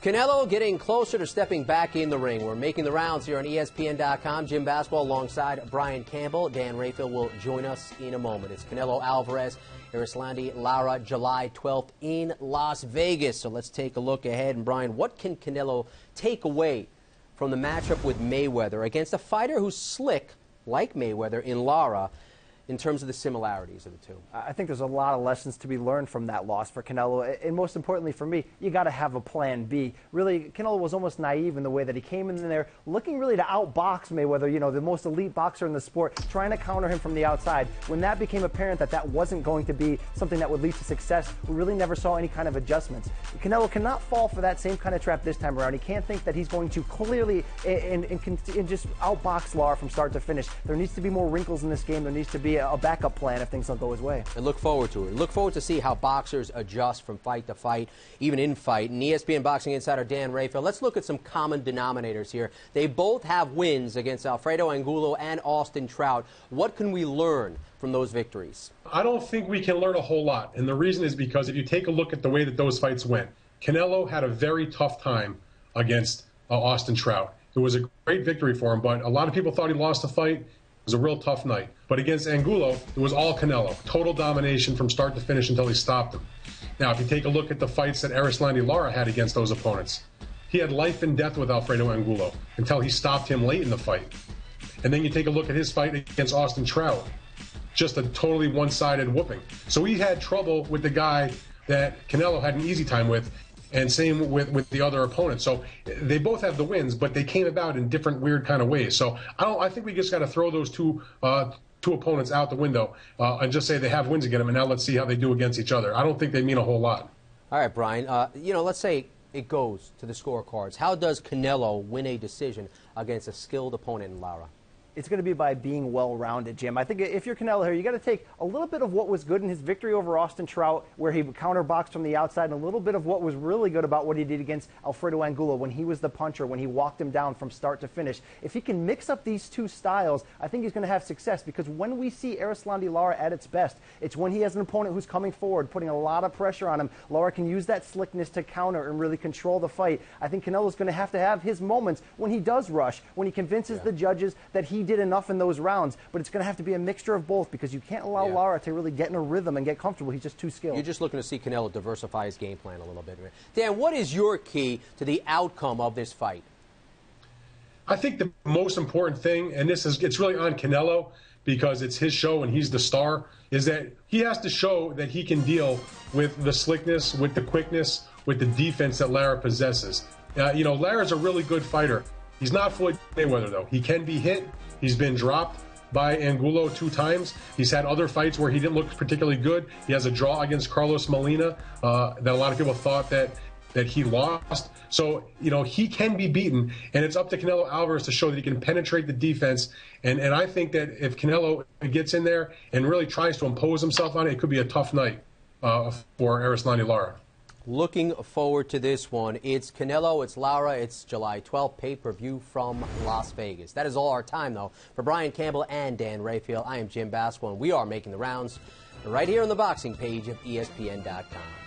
Canelo getting closer to stepping back in the ring. We're making the rounds here on ESPN.com. Jim Basqiul alongside Brian Campbell. Dan Rafael will join us in a moment. It's Canelo Alvarez, Erislandy, Lara, July 12th in Las Vegas. So let's take a look ahead. And Brian, what can Canelo take away from the matchup with Mayweather against a fighter who's slick, like Mayweather, in Lara, in terms of the similarities of the two? I think there's a lot of lessons to be learned from that loss for Canelo. And most importantly for me, you got to have a plan B. Really, Canelo was almost naive in the way that he came in there looking really to outbox Mayweather, you know, the most elite boxer in the sport, trying to counter him from the outside. When that became apparent that that wasn't going to be something that would lead to success, we really never saw any kind of adjustments. Canelo cannot fall for that same kind of trap this time around. He can't think that he's going to clearly and just outbox Lara from start to finish. There needs to be more wrinkles in this game. There needs to be a backup plan if things don't go his way. And look forward to it. Look forward to see how boxers adjust from fight to fight, even in fight. And ESPN boxing insider Dan Rafael, let's look at some common denominators here. They both have wins against Alfredo Angulo and Austin Trout. What can we learn from those victories? I don't think we can learn a whole lot. And the reason is because if you take a look at the way that those fights went, Canelo had a very tough time against Austin Trout. It was a great victory for him, but a lot of people thought he lost the fight. It was a real tough night. But against Angulo, it was all Canelo. Total domination from start to finish until he stopped him. Now, if you take a look at the fights that Erislandy Lara had against those opponents, he had life and death with Alfredo Angulo until he stopped him late in the fight. And then you take a look at his fight against Austin Trout, just a totally one-sided whooping. So he had trouble with the guy that Canelo had an easy time with, and same with the other opponents. So they both have the wins, but they came about in different weird kind of ways. So I think we just got to throw those two opponents out the window and just say they have wins against them, and now let's see how they do against each other. I don't think they mean a whole lot. All right, Brian. You know, let's say it goes to the scorecards. How does Canelo win a decision against a skilled opponent in Lara? It's going to be by being well-rounded, Jim. I think if you're Canelo here, you got to take a little bit of what was good in his victory over Austin Trout, where he counterboxed from the outside, and a little bit of what was really good about what he did against Alfredo Angulo when he was the puncher, when he walked him down from start to finish. If he can mix up these two styles, I think he's going to have success, because when we see Erislandy Lara at its best, it's when he has an opponent who's coming forward, putting a lot of pressure on him. Lara can use that slickness to counter and really control the fight. I think Canelo's going to have his moments when he does rush, when he convinces the judges that he did enough in those rounds, but it's going to have to be a mixture of both, because you can't allow Lara to really get in a rhythm and get comfortable. He's just too skilled. You're just looking to see Canelo diversify his game plan a little bit. Dan, what is your key to the outcome of this fight? I think the most important thing, and it's really on Canelo because it's his show and he's the star, is that he has to show that he can deal with the slickness, with the quickness, with the defense that Lara possesses. You know, Lara's a really good fighter. He's not Floyd Mayweather, though. He can be hit. He's been dropped by Angulo 2 times. He's had other fights where he didn't look particularly good. He has a draw against Carlos Molina that a lot of people thought that he lost. So, you know, he can be beaten, and it's up to Canelo Alvarez to show that he can penetrate the defense. And I think that if Canelo gets in there and really tries to impose himself on it, it could be a tough night for Erislandy Lara. Looking forward to this one. It's Canelo, it's Lara, it's July 12th, pay-per-view from Las Vegas. That is all our time, though. For Brian Campbell and Dan Rafael, I am Jim Basqiul, and we are making the rounds right here on the boxing page of ESPN.com.